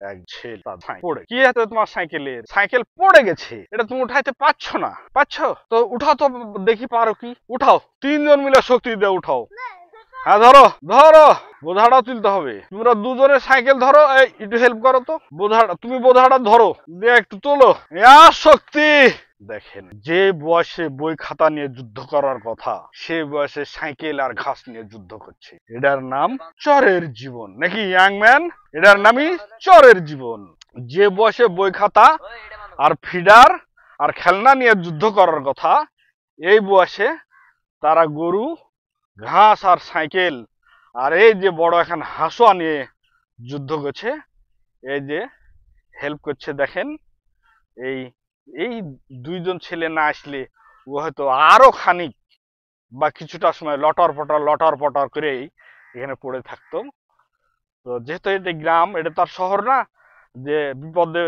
এক ছেলে তার পড়ে কি আছে তোমার সাইকেলের সাইকেল পড়ে গেছে, এটা তুমি উঠাইতে পারছো না, পারছো তো উঠাও তো দেখি পারো কি, উঠাও, তিনজন মিলে শক্তি দিয়ে উঠাও। হ্যাঁ ধরো ধরো, বোঝাটা তুলতে হবে, তোমরা দুজনে সাইকেল ধরো, এই একটু হেল্প করো তো, বোঝাটা তুমি বোঝাটা ধরো দিয়ে একটু তোলো। শক্তি দেখেন, যে বয়সে বই খাতা নিয়ে যুদ্ধ করার কথা সে বয়সে সাইকেল আর ঘাস নিয়ে যুদ্ধ করছে। এটার নাম চরের জীবন নাকি ইয়াং ম্যান, এটার নামই চরের জীবন। যে বয়সে বই খাতা আর ফিডার আর খেলনা নিয়ে যুদ্ধ করার কথা এই বয়সে তারা গরু ঘাস আর সাইকেল আর এই যে বড় এখন হাঁসুয়া নিয়ে যুদ্ধ করছে। এই যে হেল্প করছে দেখেন, এই এই দুইজন ছেলে না আসলে ও হয়তো আরো খানিক বা কিছুটা সময় লটর পটর করেই এখানে পড়ে থাকতো। তো যেহেতু এটা গ্রাম, এটা তার শহর না যে বিপদে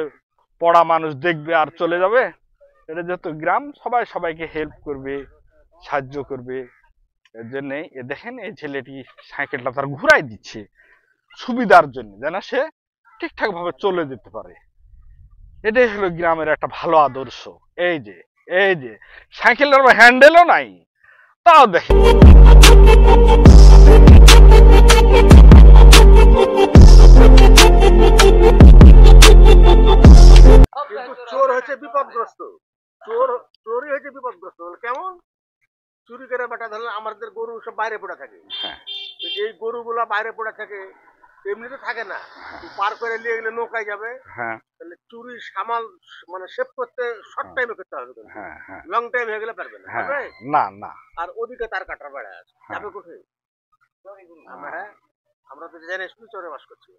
পড়া মানুষ দেখবে আর চলে যাবে, এটা যেহেতু গ্রাম সবাই সবাইকে হেল্প করবে, সাহায্য করবে। এর জন্য এ দেখেন এই ছেলেটি সাইকেলটা তার ঘুরাই দিচ্ছে সুবিধার জন্য, যেন সে ঠিকঠাক ভাবে চলে যেতে পারে। এটাই হলো গ্রামের একটা ভালো আদর্শ। এই যে সাইকেলের হ্যান্ডেলও নাই, তাও দেখেন। চোর হচ্ছে বিপদগ্রস্ত, চোরই হচ্ছে বিপদগ্রস্ত। কেমন চুরি করে বেটা ধরলে আমাদের গরু সব বাইরে পড়ে থাকে, এই গরুগুলা বাইরে পড়ে থাকে, এমনিতে থাকে না, পার করে নিয়ে গেলে নৌকায় যাবে। তাহলে চুরি সামাল মানে সেভ করতে শর্ট টাইমে করতে হবে, লং টাইম হয়ে গেলে পারবে না, না না। আর ওদিকে তার কাটার বেড়া আছে, যাবে কোথায়? আমরা তো জানি শুধু চরে বাস করছি।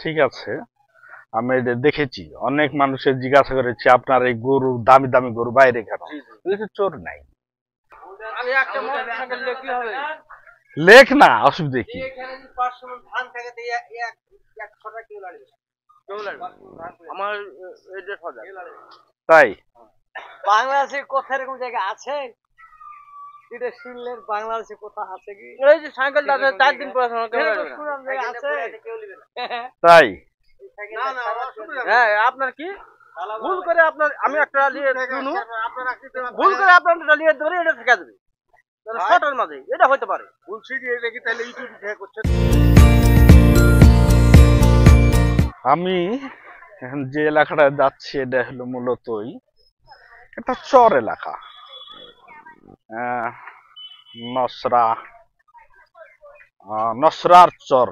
ঠিক আছে, আমি এটা দেখেছি, অনেক মানুষের জিজ্ঞাসা করেছি আপনার এই গরু দামি দামি গরু বাইরে কেন, চোর নাই। লেখ না, অসুবিধা কি? তাই বাংলাদেশে কোথায় এরকম জায়গা আছে? এটা শুনলেন বাংলাদেশে কোথা আছে কি? এই যে সাইকেলটা আছে 4 দিন পরে আছে তাই না না, হ্যাঁ আপনার কি ভুল করে আপনার আমি একটা নিয়ে শুনু, ভুল করে আপনার নিয়ে ধরে এটা ঠেকা দেবে শর্টের মাঝে, এটা হতে পারে ভুল সিডি। এটা কি তাহলে ইউটিউব থেকে করছেন? আমি এখন যে এলাকাটা যাচ্ছি এটা হলো মূলতই একটা চর এলাকা, নসরার চর।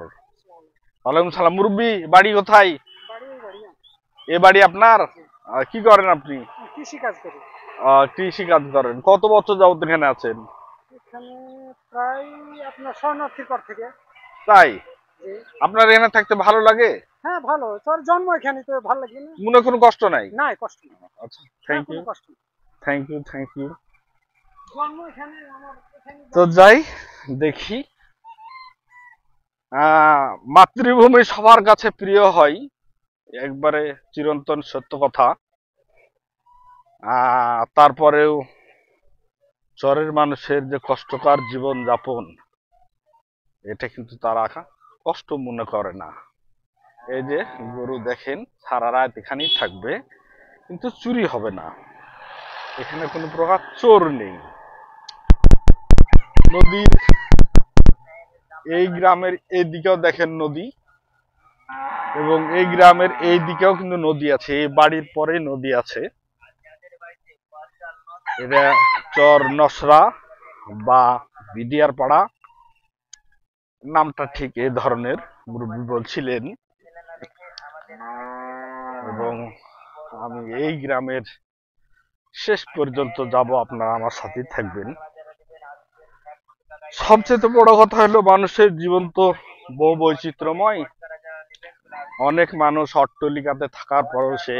ওয়ালাইকুম সালাম। মুরব্বী বাড়ি কোথায়? এ বাড়ি আপনার? কি করেন আপনি? কৃষি কাজ করি। কৃষি কাজ করেন। কত বছর যাবত এখানে আছেন? এখানে প্রায় আপনার শরণার্থীর পর থেকে। তাই আপনার এখানে থাকতে ভালো লাগে? হ্যাঁ ভালো, তোর জন্ম এখানে, তো ভালো লাগে না? মনে কোনো কষ্ট নাই? না কষ্ট নেই। আচ্ছা, থ্যাংক ইউ থ্যাংক ইউ। জন্ম এখানে আমার। তো যাই দেখি, মাতৃভূমি সবার কাছে প্রিয় হয়, একবারে চিরন্তন সত্য কথা। তারপরেও চরের মানুষের যে কষ্টকর জীবন যাপন, এটা কিন্তু তারা কষ্ট মনে করে না। এই যে গরু দেখেন সারা রাত এখানেই থাকবে, কিন্তু চুরি হবে না, এখানে কোনো প্রকার চোর নেই। নদীর এই গ্রামের এই দিকেও দেখেন নদী, এবং এই গ্রামের এই দিকেও কিন্তু নদী আছে, এই বাড়ির পরে নদী আছে। এটা চর নসরা বা বিডিআর পাড়া, নামটা ঠিক এই ধরনের মুরব্বী বলছিলেন। এবং আমি এই গ্রামের শেষ পর্যন্ত যাব, আপনারা আমার সাথে থাকবেন। সবচেয়ে বড় কথা হলো মানুষের জীবন তো বহু বৈচিত্র্যময়। অনেক মানুষ অট্টালিকাতে থাকার পরও সে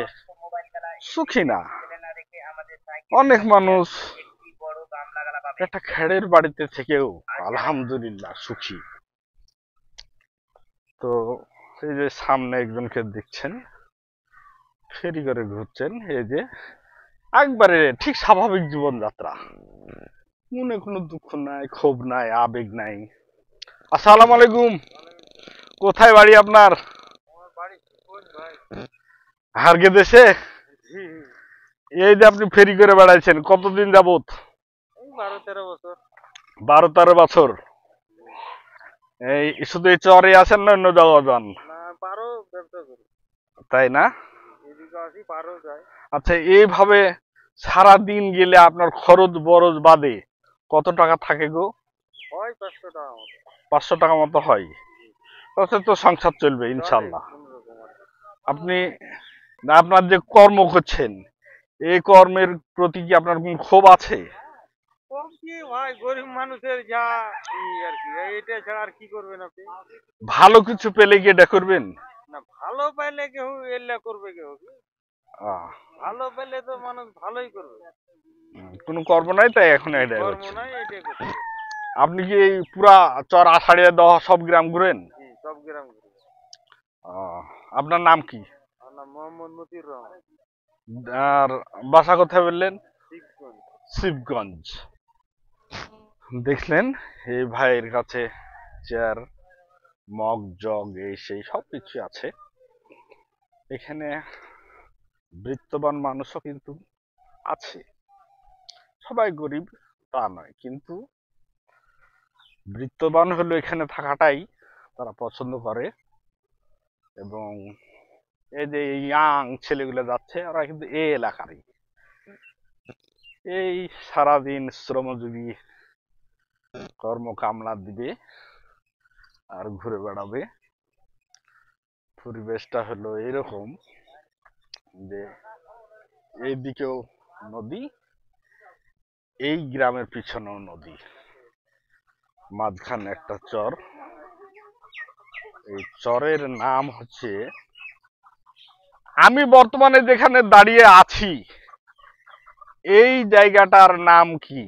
সুখী না, অনেক মানুষ একটা খেড়ের বাড়িতে থেকেও আলহামদুলিল্লাহ সুখী। তো এই যে সামনে একজনকে দেখছেন ফেরি করে ঘুরছেন, এই যে একবারে ঠিক স্বাভাবিক জীবনযাত্রা, মনে কোনো দুঃখ নাই, ক্ষোভ নাই, আবেগ নাই। আসসালামু আলাইকুম। কোথায় বাড়ি আপনার? আমার বাড়ি কোন ভাই? হারগে দেশে? জি। এই যে আপনি ফেরি করে বেড়াইছেন কতদিন যাবত? এই 12-13 বছর। 12-13 বছর। এই শুধু এই চরে আছেন না অন্য জায়গায় যান? না পারও ব্যবসা করি। তাই না? এদিকে আসি পারও যায়। আচ্ছা, এইভাবে সারা দিন গেলে আপনার খরচ বরচ বাদে কত টাকা থাকে গো? হয় 500 টাকা মতো। 500 টাকা মতো হয়। তাতে তো সংসার চলবে ইনশাল্লাহ। চলে কোনোরকম আর কি। আপনি আপনার যে কর্ম করছেন এই কর্মের প্রতি কি আপনার কোন ক্ষোভ আছে? কম কি ভাই, গরিব মানুষের যা আর কি, এটা ছাড়া আর কি করবেন আপনি? ভালো কিছু পেলে কি এটা করবেন? না ভালো পাইলে কেউ এল্লা করবে কেউ কি? আহ, ভালো পেলে তো মানুষ ভালোই করবে। কোনো কর্ম নাই তাই এখন এটা কর্ম করছেন। নাই এটাই করতে। আপনি কি এই পুরা চর আষাঢ়িয়া দহ সব গ্রাম ঘুরেন? জি সব গ্রাম ঘুরে। আপনার নাম কি? আমার নাম মোহাম্মদ মতিউর রহমান। আর বাসা কোথায় বললেন? শিবগঞ্জ। শিবগঞ্জ। দেখলেন এই ভাইয়ের কাছে চেয়ার, মগ, জগ এই সেই সবকিছু আছে। এখানে বৃত্তবান মানুষও কিন্তু আছে, সবাই গরিব তা নয়, কিন্তু বৃত্তবান হলো এখানে থাকাটাই তারা পছন্দ করে। এবং এই যে ইয়াং ছেলেগুলো যাচ্ছে ওরা কিন্তু এই এলাকারই, এই সারাদিন শ্রমজীবী কর্ম কামলা দিবে আর ঘুরে বেড়াবে। পরিবেশটা হলো এরকম যে এইদিকেও নদী, এই গ্রামের পিছনেও নদী, মাঝখানে একটা চর। এই চরের নাম হচ্ছে, আমি বর্তমানে যেখানে দাঁড়িয়ে আছি এই জায়গাটার নাম কি?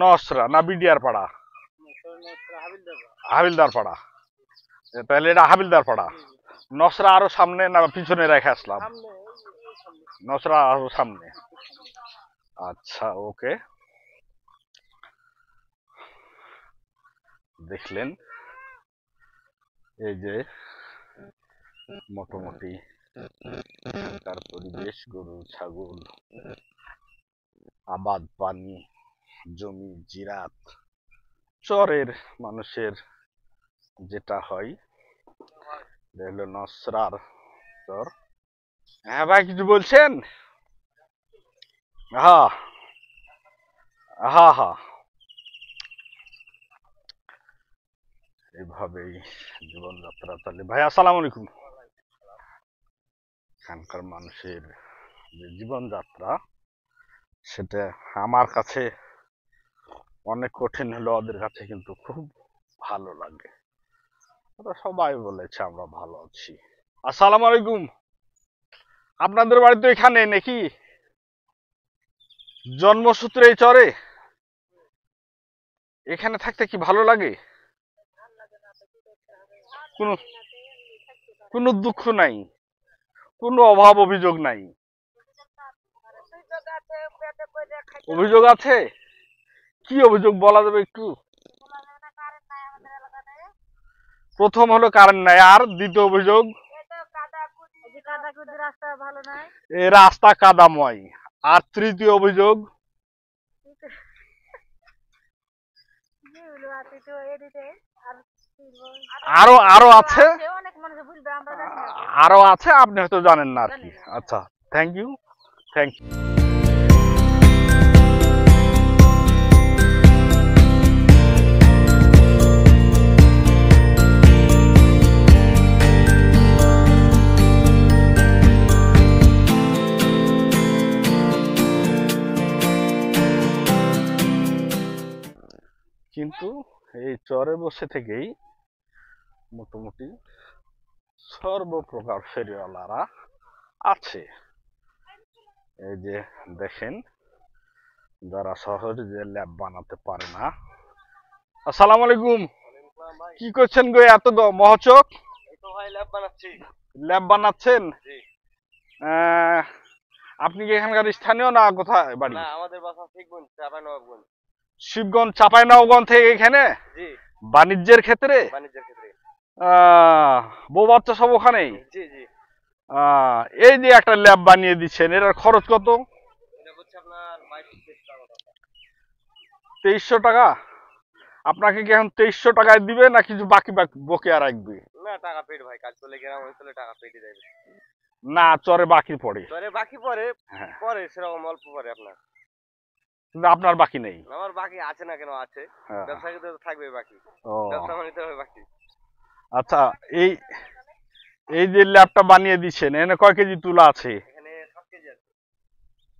নসরা না বিডিয়ার পাড়া? হাবিলদার পাড়া। তাহলে এটা হাবিলদার পাড়া। নসরা আরো সামনে না পিছনে রেখে আসলাম? নসরা আরো সামনে। আচ্ছা, ওকে। দেখলেন এই যে মোটামুটি তার পরিবেশ, গরু ছাগল, আবাদ পানি, জমি জিরাত, চরের মানুষের যেটা হয় হলো নসরার চর। হ্যাঁ ভাই, কিছু বলছেন? হ্যাঁ হ্যাঁ হ্যাঁ, এইভাবেই জীবনযাত্রা চলে। ভাই আসসালামু আলাইকুম। এখানকার মানুষের যে জীবনযাত্রা সেটা আমার কাছে অনেক কঠিন হলো, ওদের কাছে কিন্তু খুব ভালো লাগে। ওরা সবাই বলেছে আমরা ভালো আছি। আসসালামু আলাইকুম। আপনাদের বাড়ি তো এখানে নাকি? জন্মসূত্রে এই চরে? এখানে থাকতে কি ভালো লাগে? কোনো কোনো দুঃখ নাই, কোনো অভাব অভিযোগ নাই? অভিযোগ আছে? কি অভিযোগ বলা যাবে একটু? প্রথম হলো কারেন্ট নাই, আর দ্বিতীয় অভিযোগ এই রাস্তা কাদাময়, আর তৃতীয় অভিযোগ আরো আরো আছে, আরো আছে, আপনি হয়তো জানেন না আর কি। আচ্ছা, থ্যাংক ইউ, থ্যাংক ইউ। কিন্তু এই চরে বসে থেকেই মোটামুটি সর্বপ্রকার ফেরিওয়ালারা আছে। এই যে দেখেন, যারা সহজে যে ল্যাব বানাতে পারে না। আসসালামু আলাইকুম। কি করছেন গো এত মহচক? ল্যাব বানাচ্ছেন? আপনি কি এখানকার স্থানীয় না কোথায় বাড়ি? আমাদের বাসা শিবগঞ্জ, চাঁপাইনবাবগঞ্জ। শিবগঞ্জ চাঁপাইনবাবগঞ্জ থেকে এখানে বাণিজ্যের ক্ষেত্রে? বাণিজ্যের ক্ষেত্রে। বউ বাচ্চা সব ওখানেই? জি জি। এই যে একটা ল্যাব বানিয়ে দিচ্ছেন, এটার খরচ কত? এটা হচ্ছে আপনার 2300 টাকা। আপনাকে কি এখন 2300 টাকায় দিবে না কিছু বাকি বকেয়া রাখবে? না, টাকা পেড ভাই, কাজ করলে গ্রাম অঞ্চলে টাকা পেডই দেবে। না, চরে বাকি পড়ে। চরে বাকি পরে, হ্যাঁ, পরে সেরকম অল্প পরে আপনার। কিন্তু আপনার বাকি নেই। আমার বাকি আছে না, কেন আছে? হ্যাঁ। ব্যবসায়ীতে তো থাকবে বাকি, ও ব্যবসা বাণিজ্য হবে বাকি। আচ্ছা, এই এই যে ল্যাবটা বানিয়ে দিচ্ছেন, এখানে কয় কেজি তুলা আছে? এখানে 7 কেজি আছে।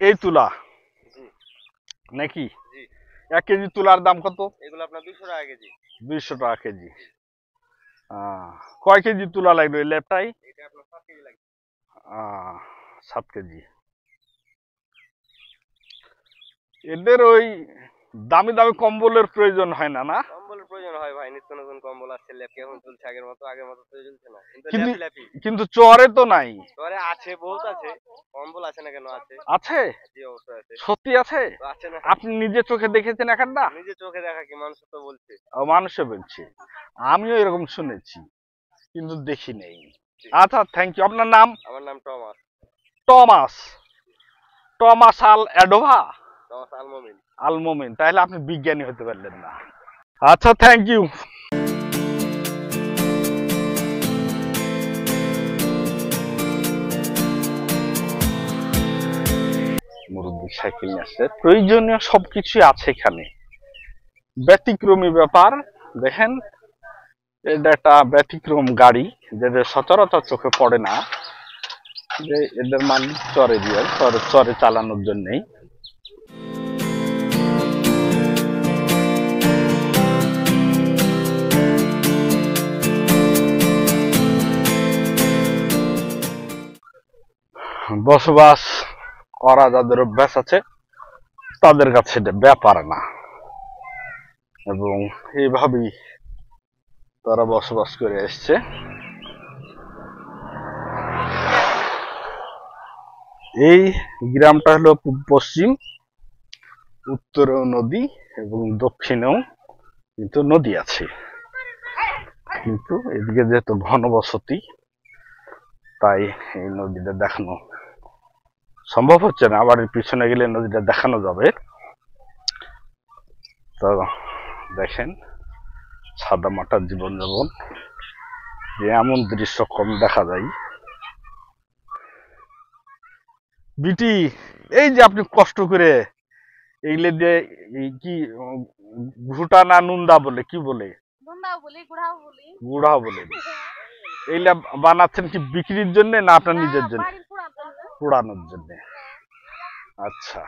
এই তুলা জি নাকি? জি। 1 কেজি তুলার দাম কত? এগুলো আপনার 200 টাকা কেজি। 200 টাকা কেজি। কয় কেজি তুলা লাগবে এই ল্যাবটাই? এটা আপনার 7 কেজি লাগবে। 7 কেজি। এদের ওই দামি দামি কম্বলের প্রয়োজন হয় না? না, কম্বলের প্রয়োজন হয় ভাই, নিত্য নতুন কম্বল আসছে, ল্যাপ এখন চলছে, আগের মতো তো চলছে না, কিন্তু ল্যাপই। কিন্তু চরে তো নাই। চরে আছে, বহুত আছে, কম্বল আছে না কেন? আছে আছে? জি অবশ্যই আছে। সত্যি আছে? তো আছে না? আপনি নিজে চোখে দেখেছেন এখানটা? নিজে চোখে দেখা কি, মানুষ তো বলছে। মানুষে বলছে, আমিও এরকম শুনেছি কিন্তু দেখি নেই। আচ্ছা, থ্যাংক ইউ। আপনার নাম? আমার নাম টমাস। টমাস? টমাস আল এডোভা? টমাস আলমোমিন। আলমোমিন? তাহলে আপনি বিজ্ঞানী হতে পারলেন না। আচ্ছা, থ্যাংক ইউ। মুরব্বী সাইকেল নিয়ে আসছে, প্রয়োজনীয় সবকিছু আছে এখানে। ব্যতিক্রমী ব্যাপার। দেখেন, এটা একটা ব্যতিক্রম গাড়ি, যেটা সচরাচর চোখে পড়ে না। যে এদের মালিক চরে দিয়ে চরে চালানোর জন্যই। বসবাস করা যাদের অভ্যাস আছে তাদের কাছে এটা ব্যাপার না, এবং এইভাবেই তারা বসবাস করে এসছে। এই গ্রামটা হলো পূর্ব পশ্চিম, উত্তরেও নদী এবং দক্ষিণেও কিন্তু নদী আছে, কিন্তু এদিকে যেহেতু ঘনবসতি তাই এই নদীটা দেখানো সম্ভব হচ্ছে না। আবার পিছনে গেলে নদীটা দেখানো যাবে। তো দেখেন, সাদা মাটার জীবনযাপন, যে এমন দৃশ্য কম দেখা যায়। বিটি, এই যে আপনি কষ্ট করে এইগুলো দিয়ে কি ঘুটা না নুন্দা বলে, কি বলে? গুড়াও বলে। এইগুলা বানাচ্ছেন কি বিক্রির জন্য না আপনার নিজের জন্য? পোড়ানোর জন্য। আচ্ছা,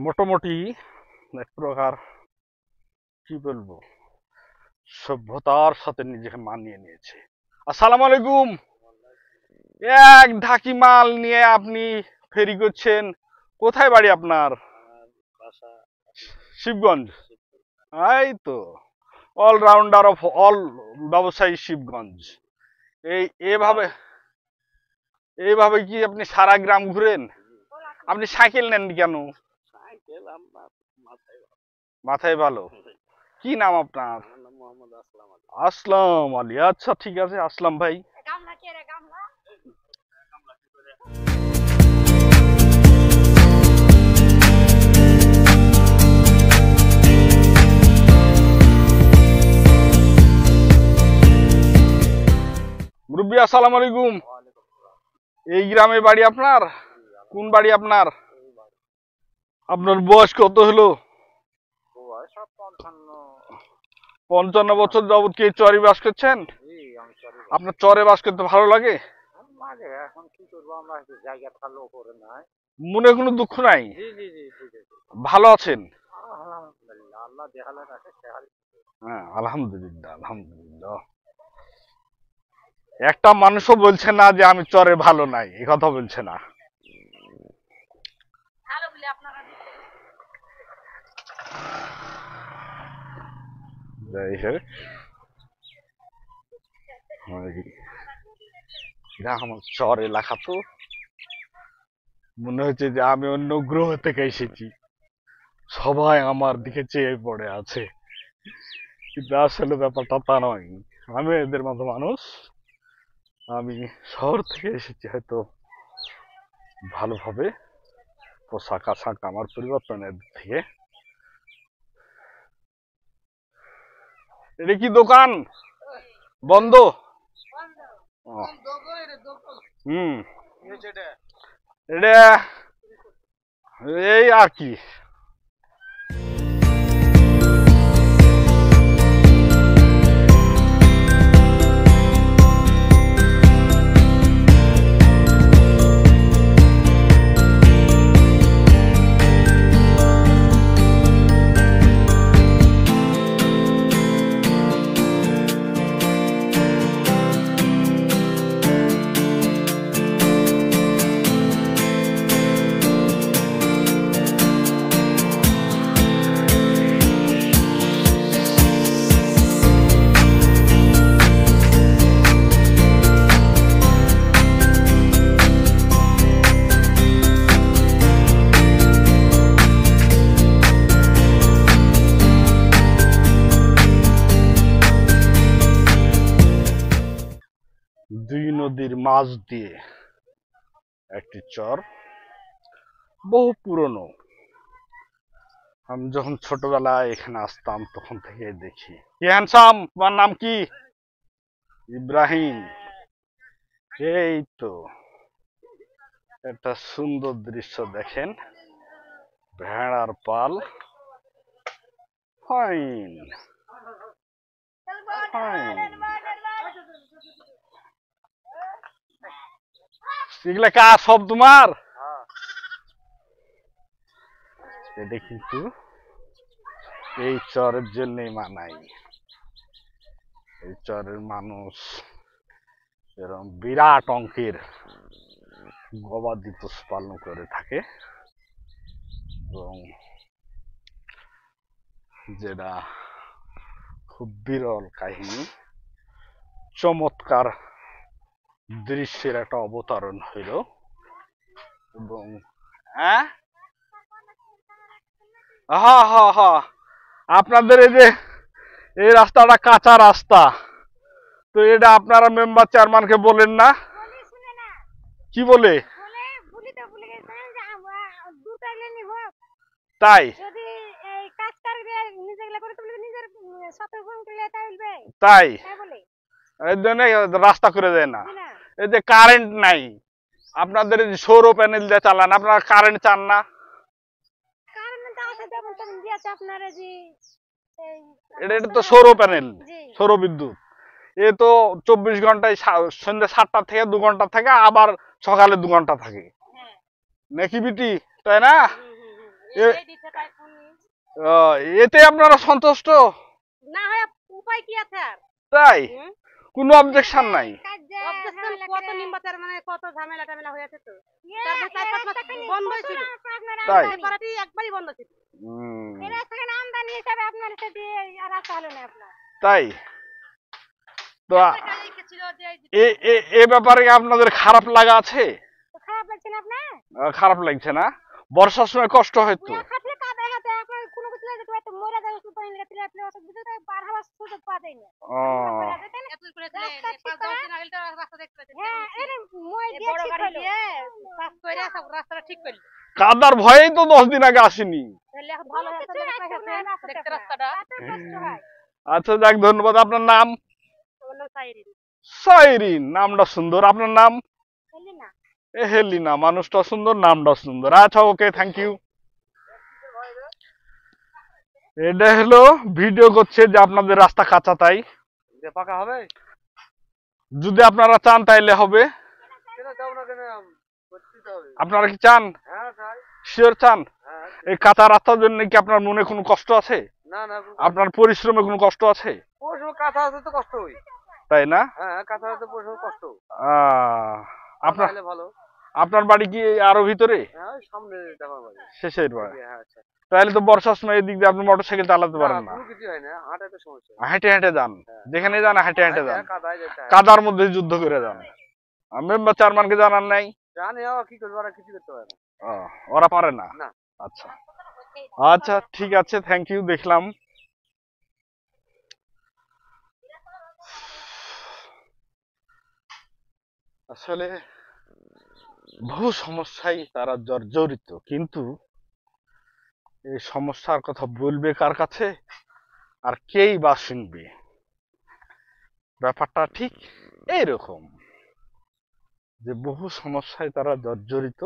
মোটামুটি এক প্রকার কি বলবো, সভ্যতার সাথে নিজেকে মানিয়ে নিয়েছে। আসসালামু আলাইকুম। এক ঢাকি মাল নিয়ে আপনি ফেরি করছেন, কোথায় বাড়ি আপনার? শিবগঞ্জ। এই তো অলরাউন্ডার অফ অল ব্যবসায়ী শিবগঞ্জ। এইভাবে এইভাবে কি আপনি সারা গ্রাম ঘুরেন? আপনি সাইকেল নেন কেন? মাথায় ভালো। কি নাম আপনার? আসলাম আলী। আচ্ছা, ঠিক আছে আসলাম ভাই। মুরব্বী, আসসালামু আলাইকুম। এই গ্রামে বাড়ি আপনার? কোন বাড়ি আপনার? আপনার বয়স কত হলো? 55 বছর যাবত কি চরে বাস করছেন? আপনার চরে বাস করতে ভালো লাগে? এখন কি করবো, আমরা জায়গা ভালো করে নাই, মনে কোনো দুঃখ নাই? ভালো আছেন? আলহামদুলিল্লাহ, আল্লাহ দেখালে রাখে। হ্যাঁ, আলহামদুলিল্লাহ আলহামদুলিল্লাহ। একটা মানুষও বলছে না যে আমি চরে ভালো নাই, এই কথা বলছে না। যাই হোক, এটা আমার চর এলাকা, তো মনে হচ্ছে যে আমি অন্য গ্রহ থেকে এসেছি, সবাই আমার দিকে চেয়ে পড়ে আছে, কিন্তু আসলে ব্যাপারটা তা নয়। আমি এদের মতো মানুষ, আমি শহর থেকে এসেছি, হয়তো ভালোভাবে পোশাক আশাক আমার পরিবর্তনের দিক থেকে। এটা কি দোকান বন্ধ? ও, হুম, এটা এই আর কি। দুই নদীর মাঝ দিয়ে একটি চর, বহু পুরনো। আমি যখন ছোটবেলায় এখানে আসতাম তখন থেকে দেখি। কি হ্যান্ডসাম, তোমার নাম কি? ইব্রাহিম। এই তো একটা সুন্দর দৃশ্য দেখেন, ভেড়ার পাল, ফাইন ফাইন। এগুলা কাজ সব তোমার? এটা কিন্তু এই চরের জন্যই মানাই। এই চরের মানুষ এরকম বিরাট অঙ্কের গবাদি পশু পালন করে থাকে, এবং যেটা খুব বিরল কাহিনী, চমৎকার দৃশ্যের একটা অবতারণ হইল। এবং হ্যাঁ হ্যাঁ হ্যাঁ হ্যাঁ, আপনাদের এই যে এই রাস্তাটা কাঁচা রাস্তা, তো এটা আপনারা মেম্বার চেয়ারম্যানকে বলেন না? কি বলে? তাই তাই এই জন্য রাস্তা করে দেয় না। এই যে কারেন্ট নাই, আপনাদের এই যে সৌর প্যানেল দিয়ে চালান, আপনারা কারেন্ট চান না? এটা তো সৌর প্যানেল, সৌর বিদ্যুৎ। এ তো 24 ঘন্টায়, সন্ধ্যা 7টা থেকে 2 ঘন্টা থাকে, আবার সকালে 2 ঘন্টা থাকে নাকি বিটি, তাই না? এতে আপনারা সন্তুষ্ট? উপায় কি আছে? তাই কোনো অবজেকশন নাই? কত নিম্বাচার মানে কত ঝামেলা টামেলা হয়েছে, তো বন্ধ ছিল, তাই একবারই বন্ধ ছিল। আমদানি হিসাবে আপনার রাস্তা হলো না আপনার, তাই তো এ ব্যাপারে আপনাদের খারাপ লাগা আছে? খারাপ লাগছে না আপনার? খারাপ লাগছে না? বর্ষার সময় কষ্ট হয় তো। কাদার ভয়েই তো 10 দিন আগে আসেনি। আচ্ছা যাক, ধন্যবাদ। আপনার নাম? সাইরিন, নামটা সুন্দর। আপনার নাম? হেলিনা, মানুষটা সুন্দর, নামটা সুন্দর। আচ্ছা ওকে, থ্যাংক ইউ। এটা হলো ভিডিও করছে যে আপনাদের রাস্তা কাঁচা, তাই পাকা হবে। যদি আপনারা চান তাইলে হবে। আপনারা কি চান? শিওর চান? এই কাঁচা রাস্তার জন্য কি আপনার মনে কোনো কষ্ট আছে? না না আপনার পরিশ্রমে কোনো কষ্ট আছে? পরিশ্রম কাঁথা আছে তো কষ্ট হই। তাই না? হ্যাঁ কাঁথা আছে পরিশ্রম কষ্ট। আপনার তাহলে ভালো। আপনার বাড়ি কি আরো ভিতরে? হ্যাঁ ওই সামনে আমার বাড়ি। শেষের বাড়ি? হ্যাঁ আচ্ছা। তাহলে তো বর্ষার সময় এদিক দিয়ে আপনি মোটরসাইকেল চালাতে পারেন না। কোনো কিছু হয় না, হাঁটাতে সমস্যা। হেঁটে হেঁটে যান, যেখানে যান হেঁটে হেঁটে যান, কাদায় যেতে হয়। কাদার মধ্যে যুদ্ধ করে যান। মেম্বার চেয়ারম্যানকে জানান নাই? জানি কি করবো, ওরা কিছু করতে পারে না। ওরা পারে না? না। আচ্ছা আচ্ছা ঠিক আছে, থ্যাংক ইউ। দেখলাম আসলে বহু সমস্যায় তারা জর্জরিত, কিন্তু এই সমস্যার কথা বলবে কার কাছে, আর কেই বা শুনবে? ব্যাপারটা ঠিক এইরকম যে বহু সমস্যায় তারা জর্জরিত,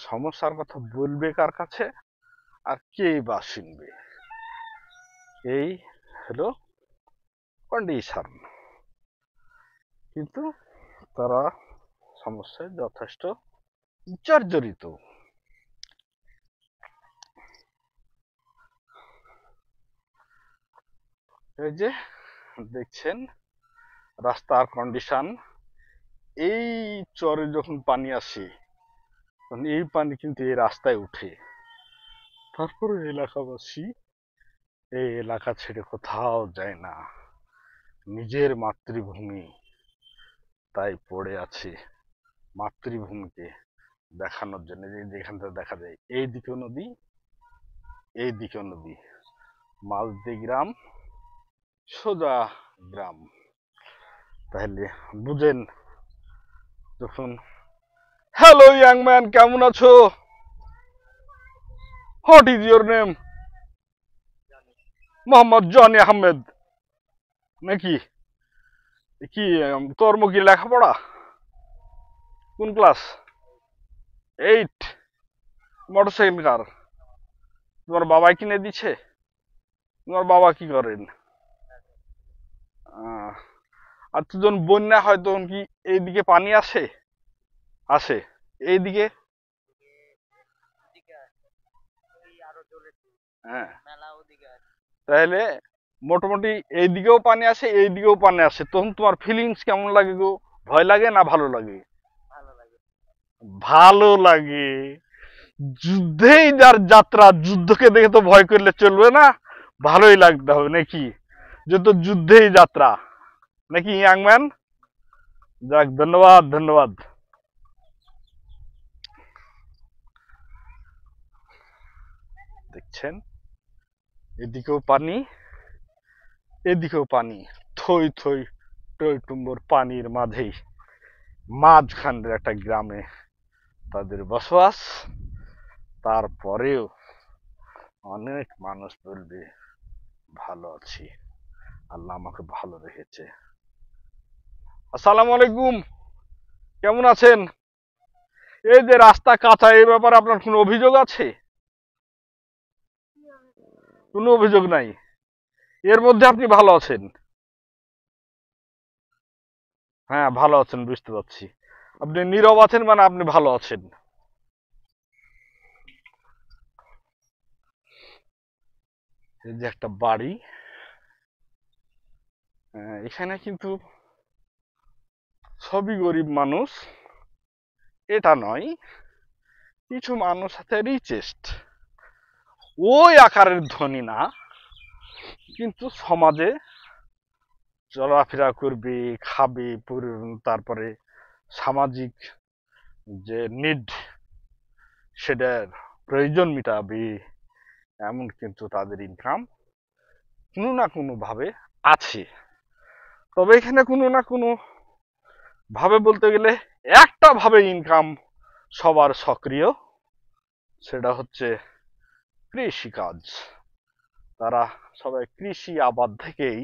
সমস্যার কথা বলবে কার কাছে আর কেই বা শুনবে? এই হলো কন্ডিশন। কিন্তু তারা সমস্যায় যথেষ্ট জর্জরিত। এই যে দেখছেন রাস্তার কন্ডিশন, এই চরে যখন পানি আসে তখন এই পানি কিন্তু এই রাস্তায় উঠে, তারপরে এলাকাবাসী এই এলাকা ছেড়ে কোথাও যায় না, নিজের মাতৃভূমি তাই পড়ে আছে, মাতৃভূমিকে দেখানোর জন্য। যেখান থেকে দেখা যায় এইদিকেও নদী, এইদিকেও নদী, মাঝদি গ্রাম, সোজা গ্রাম। তাহলে বুঝেন যখন, হ্যালো ইয়াং ম্যান, কেমন আছো? What is your name? Mohammad Johnny Ahmed. নাকি কি তোর মুখে লেখাপড়া কোন ক্লাস? 8। মোটরসাইকেল কার? তোমার বাবা কিনে দিচ্ছে? তোমার বাবা কি করেন? আর যখন বন্যা হয় তখন কি এইদিকে পানি আসে? আসে এইদিকে? হ্যাঁ, তাহলে মোটামুটি এইদিকেও পানি আসে, এইদিকেও পানি আসে, তখন তোমার ফিলিংস কেমন লাগে গো? ভয় লাগে না ভালো লাগে? ভালো লাগে। যুদ্ধেই যার যাত্রা, যুদ্ধকে দেখে তো ভয় করলে চলবে না, ভালোই লাগতে হবে নাকি? যত যুদ্ধেই যাত্রা নাকি ইয়াং ম্যান? যাক, ধন্যবাদ ধন্যবাদ। দেখছেন এদিকেও পানি, এদিকেও পানি, থই থই টই টুম্বর পানির মাঝেই মাঝখানের একটা গ্রামে তাদের বসবাস। তারপরেও অনেক মানুষ বলবে ভালো আছি, আল্লাহ আমাকে ভালো রেখেছে। আসসালামু আলাইকুম, কেমন আছেন? এই যে রাস্তা কাঁচা, এই ব্যাপারে আপনার কোনো অভিযোগ আছে? কোনো অভিযোগ নাই, এর মধ্যে আপনি ভালো আছেন? হ্যাঁ ভালো আছেন, বুঝতে পারছি। আপনি নীরব আছেন মানে আপনি ভালো আছেন। এই যে একটা বাড়ি, এখানে কিন্তু সবই গরিব মানুষ এটা নয়, কিছু মানুষ আছে রিচেস্ট, ওই আকারের ধনী না, কিন্তু সমাজে চলাফেরা করবে, খাবে, তারপরে সামাজিক যে নিড সেটার প্রয়োজন মিটাবে, এমন কিন্তু তাদের ইনকাম কোনো না কোনো ভাবে আছে। তবে এখানে কোনো না কোনো ভাবে বলতে গেলে একটা ভাবে ইনকাম সবার সক্রিয়, সেটা হচ্ছে কৃষিকাজ। তারা সবাই কৃষি আবাদ থেকেই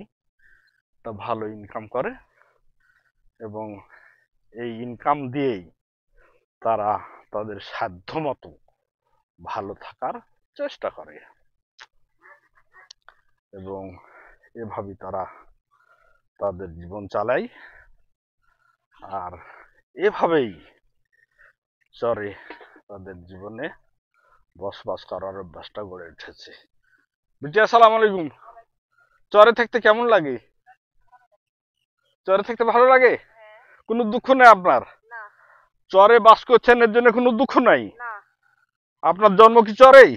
একটা ভালো ইনকাম করে এবং এই ইনকাম দিয়েই তারা তাদের সাধ্যমতো ভালো থাকার চেষ্টা করে এবং এভাবেই তারা তাদের জীবন চালায়। আর এভাবেই চরে তাদের জীবনে বসবাস করার অভ্যাসটা গড়ে উঠেছে। বিটি আসসালামু আলাইকুম। চরে থাকতে কেমন লাগে? চরে থাকতে ভালো লাগে? কোনো দুঃখ নেই আপনার? চরে বাস করছেন এর জন্য কোনো দুঃখ নাই? আপনার জন্ম কি চরেই?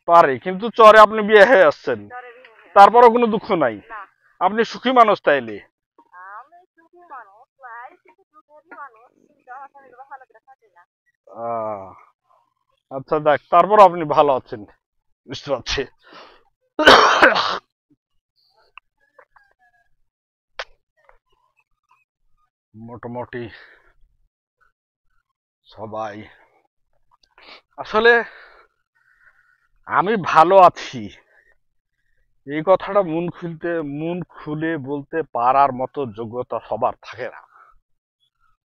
পারে, কিন্তু চরে আপনি বিয়ে হয়ে আসছেন, তারপরও কোনো দুঃখ নাই? আপনি সুখী মানুষ তাইলে? আচ্ছা দেখ, তারপর আপনি ভালো আছেন বুঝতে পারছি। মোটামুটি সবাই আসলে আমি ভালো আছি এই কথাটা মন খুলে বলতে পারার মতো যোগ্যতা সবার থাকে না।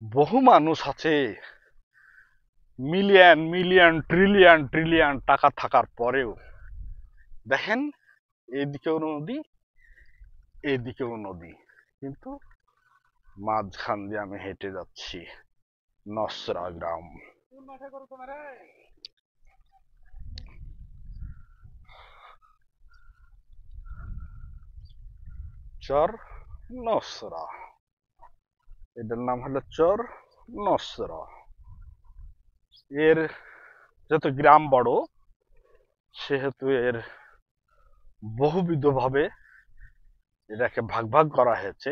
বহু মানুষ আছে মিলিয়ন মিলিয়ন ট্রিলিয়ন ট্রিলিয়ন টাকা থাকার পরেও দেখেন এদিকেও নদী এদিকেও নদী, কিন্তু মাঝখান দিয়ে আমি হেঁটে যাচ্ছি নসরা গ্রাম। চর নসরা, এটার নাম হলো চর নসরা। এর যেহেতু গ্রাম বড় সেহেতু এর বহুবিধ ভাবে এটাকে ভাগ ভাগ করা হয়েছে,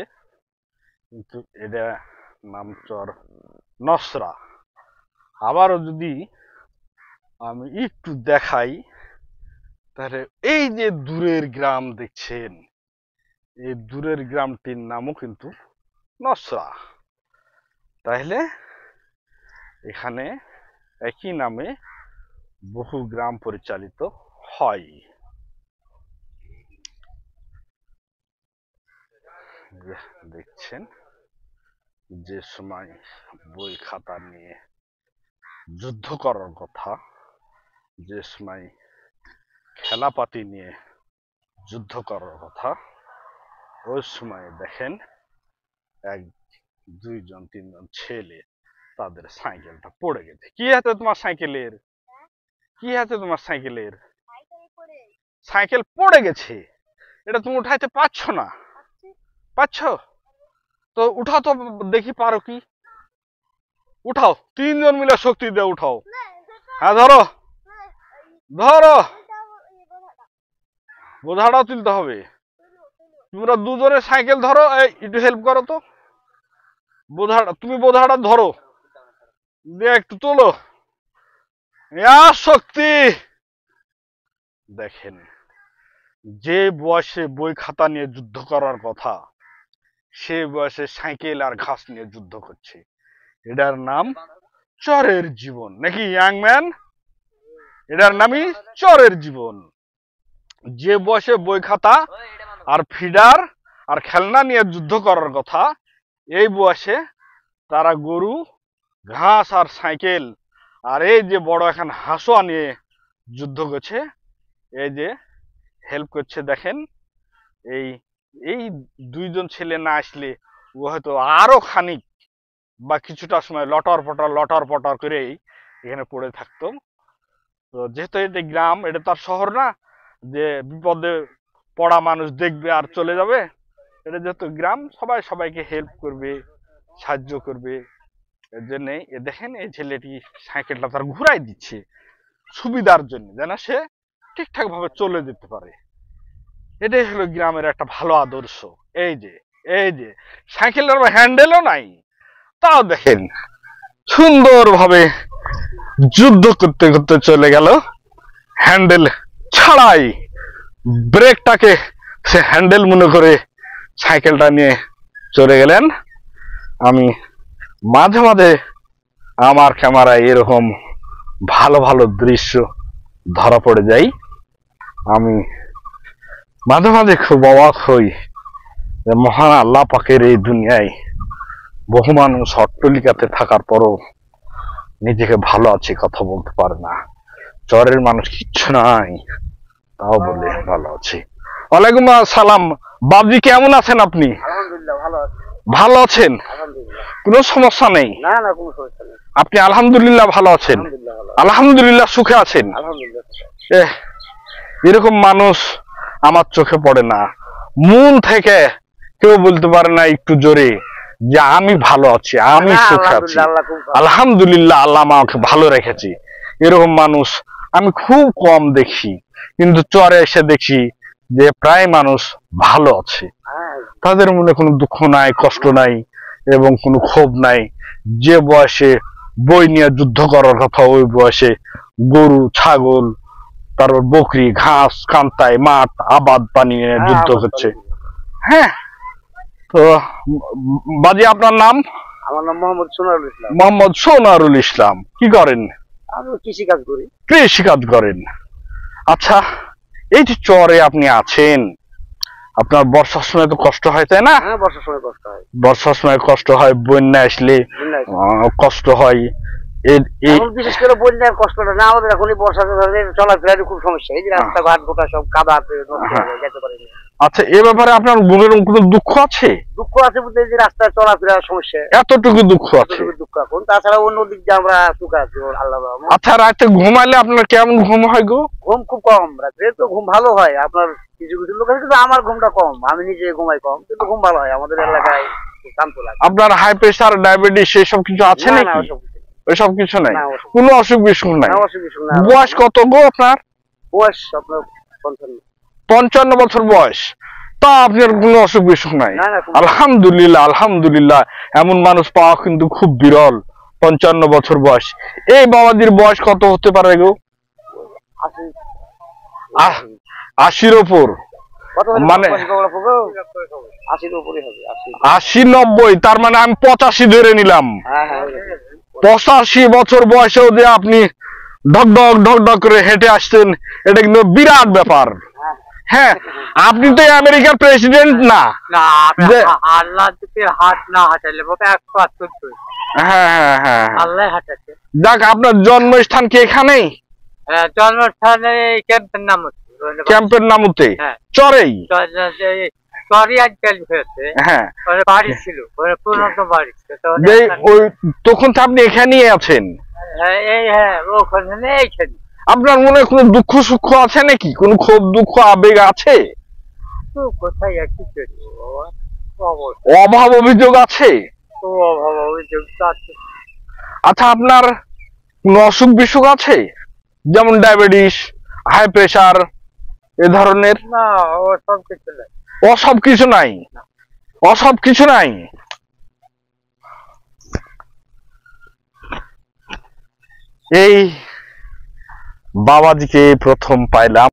কিন্তু এটা নাম চর নসরা। আবারও যদি আমি একটু দেখাই তাহলে এই যে দূরের গ্রাম দেখছেন, এই দূরের গ্রামটির নামও কিন্তু নসরা। তাহলে এখানে একই নামে বহু গ্রাম পরিচালিত হয়। দেখছেন যে সময় বই খাতা নিয়ে যুদ্ধ করার কথা, যে সময় খেলাপাতি নিয়ে যুদ্ধ করার কথা, ওই সময় দেখেন এক দুইজন তিনজন ছেলে তাদের সাইকেলটা পড়ে গেছে। কি আছে তোমার সাইকেলের? কি আছে তোমার সাইকেলের? সাইকেল পড়ে গেছে, এটা তুমি উঠাইতে পারছো না? পাচ্ছ তো উঠাও তো দেখি, পারো কি? উঠাও, তিনজন মিলে শক্তি দিয়ে উঠাও। হ্যাঁ ধরো ধরো, বোঝাটাও তুলতে হবে। তোমরা দুজনে সাইকেল ধরো, একটু হেল্প করো তো। বোঝাটা তুমি বোঝাটা ধরো দিয়ে একটু তোলো। শক্তি দেখেন, যে বয়সে বই খাতা নিয়ে যুদ্ধ করার কথা সে বয়সে সাইকেল আর ঘাস নিয়ে যুদ্ধ করছে। এটার নাম চরের জীবন নাকি ইয়াং ম্যান? এটার নামই চরের জীবন। যে বয়সে বই খাতা আর ফিডার আর খেলনা নিয়ে যুদ্ধ করার কথা, এই বয়সে তারা গরু, ঘাস আর সাইকেল আর এই যে বড় এখন হাঁসুয়া নিয়ে যুদ্ধ করছে। এই যে হেল্প করছে দেখেন, এই এই দুইজন ছেলে না আসলে ও হয়তো আরো খানিক বা কিছুটা সময় লটর পটর করেই এখানে পড়ে থাকতো। তো যেহেতু এটা গ্রাম, এটা তার শহর না যে বিপদে পড়া মানুষ দেখবে আর চলে যাবে। এটা যেহেতু গ্রাম, সবাই সবাইকে হেল্প করবে, সাহায্য করবে। এর জন্য দেখেন এই ছেলেটি সাইকেলটা তার ঘুরাই দিচ্ছে সুবিধার জন্য, যেন সে ঠিকঠাক ভাবে চলে যেতে পারে। এটাই হলো গ্রামের একটা ভালো আদর্শ। এই যে সাইকেলের হ্যান্ডেলও নাই, তাও দেখেন সুন্দরভাবে যুদ্ধ করতে করতে চলে গেল হ্যান্ডেল ছাড়াই। ব্রেকটাকে সে হ্যান্ডেল মনে করে সাইকেলটা নিয়ে চলে গেলেন। আমি মাঝে মাঝে আমার ক্যামেরায় এরকম ভালো ভালো দৃশ্য ধরা পড়ে যাই। আমি মাঝে মাঝে খুব অবাক হই যে মহান আল্লাহ পাকের এই দুনিয়ায় বহু মানুষ অট্টালিকাতে থাকার পরও নিজেকে ভালো আছে কথা বলতে পারে না। চরের মানুষ কিচ্ছু নাই, তাও বলে ভালো আছি। ওয়ালাইকুম আসসালাম। বাবজি কেমন আছেন আপনি? আলহামদুলিল্লাহ ভালো আছি। ভালো আছেন? আলহামদুলিল্লাহ, কোনো সমস্যা নেই? না না কোনো সমস্যা নেই। আপনি আলহামদুলিল্লাহ ভালো আছেন? আলহামদুলিল্লাহ ভালো, আলহামদুলিল্লাহ সুখে আছেন? আলহামদুলিল্লাহ। এরকম মানুষ আমার চোখে পড়ে না। মন থেকে কেউ বলতে পারে না একটু জোরে যে আমি ভালো আছি, আমি না, সুখে আছি, আলহামদুলিল্লাহ, আল্লাহ খুব ভালো। আলহামদুলিল্লাহ আল্লাহ আমাকে ভালো রেখেছি। এরকম মানুষ আমি খুব কম দেখি, কিন্তু চরে এসে দেখি যে প্রায় মানুষ ভালো আছে। হ্যাঁ, তাদের মনে কোনো দুঃখ নাই, কষ্ট নাই এবং কোনো ক্ষোভ নাই। যে বয়সে বই নিয়ে যুদ্ধ করার কথা ওই বয়সে গরু ছাগল তারপর বকরি ঘাস কান্তায় মাঠ আবাদ পানি নিয়ে হ্যাঁ, যুদ্ধ আমার করছে। তো- হ্যাঁ, তো বাজি আপনার নাম? আমার নাম মোহাম্মদ সোনারুল ইসলাম। মোহাম্মদ সোনারুল ইসলাম। কি করেন? আমি কৃষি কাজ করি। কৃষিকাজ করেন। আচ্ছা, এই যে চরে আপনি আছেন, আপনার বর্ষার সময় তো কষ্ট হয় তাই না? হ্যাঁ, বর্ষার সময় কষ্ট হয়। বর্ষার সময় কষ্ট হয়, বন্যা আসলে বুঝলেন? কষ্ট হয়। এখন বিশেষ করে বন্যার কষ্টটা না, আমাদের এখন এই বর্ষাতে ধরেন চলাফেরার খুব সমস্যা। এই যে রাস্তাঘাট গোটা সব কাদাতে নষ্ট হয়ে যায়, যেতে পারি না। আচ্ছা, এ ব্যাপারে আপনার মনের কোনো দুঃখ আছে? দুঃখ আছে বলতে এই যে রাস্তায় চলাফেরার সমস্যা, এতটুকু দুঃখ আছে? এতটুকু দুঃখ এখন। তাছাড়া অন্য দিক দিয়ে আমরা সুখে আছি আল্লাহ রহমতে। আচ্ছা, রাতে ঘুমাইলে আপনার কেমন ঘুম হয় গো? ঘুম খুব কম, রাত্রে তো ঘুম ভালো হয় আপনার কিছু কিছু লোক আছে, কিন্তু আমার ঘুমটা কম। আমি নিজে ঘুমাই কম, কিন্তু ঘুম ভালো হয়। আমাদের এলাকায় খুব শান্ত লাগে। আপনার হাই প্রেসার ডায়াবেটিস এসব কিছু আছে না, না, নাকি? ওসব কিছু নেই। ওইসব কিছু নাই, না, ওসব- কোনো অসুখ বিসুখ নাই? না, অসুখ বিসুখ না। বয়স কত গো আপনার? বয়স আপনার 55। 55 বছর বয়স, তা আপনার কোনো অসুখ বিসুখ নাই? না, না, কোনো- আলহামদুলিল্লাহ আলহামদুলিল্লাহ। এমন মানুষ পাওয়া কিন্তু খুব বিরল। 55 বছর বয়স। এই বাবাজির বয়স কত হতে পারে গো? 80-র ওপর। কত হলে মানে- 80 এর উপরে হবে, 80। 80-90, তার মানে আমি 85 ধরে নিলাম। হ্যাঁ, হ্যাঁ, 85 বছর বয়সেও যে আপনি ঢকঢক ঢকঢক করে হেঁটে আসছেন, এটা কিন্তু বিরাট ব্যাপার। হ্যাঁ, আপনি তো আমেরিকার প্রেসিডেন্ট না। না, যে- আল্লাহ যদি হাত না হাঁটাইলে বাবা 178। হ্যাঁ হ্যাঁ হ্যাঁ, আল্লাহ হাঁটাচ্ছে। যাক, আপনার জন্মস্থান কি এখানেই? জন্মস্থানে ক্যাম্পের নাম হচ্ছে ক্যাম্পের নামতে? হ্যাঁ। চরেই? সরি আজকাল হয়েছে। হ্যাঁ, বাড়ি ছিল, পুরনো বাড়ি ছিল। তো যে ওই তখন তো আপনি এখানেই আছেন। হ্যাঁ, ওখানে এইখানে। আপনার মনে কোনো দুঃখ সুখ আছে নাকি? কোন ক্ষোভ দুঃখ আবেগ আছে? তো কোথায় একই চলি বাবা, অভাব অভিযোগ আছে? তো অভাব অভিযোগ তো আছে। আচ্ছা, আপনার কোন অসুখ বিসুখ আছে, যেমন ডায়াবেটিস, হাই প্রেসার, এ ধরনের? না, ও সব কিছু নাই। অসব কিছু নাই? অসব কিছু নাই? এই বাবাজিকে প্রথম পাইলাম।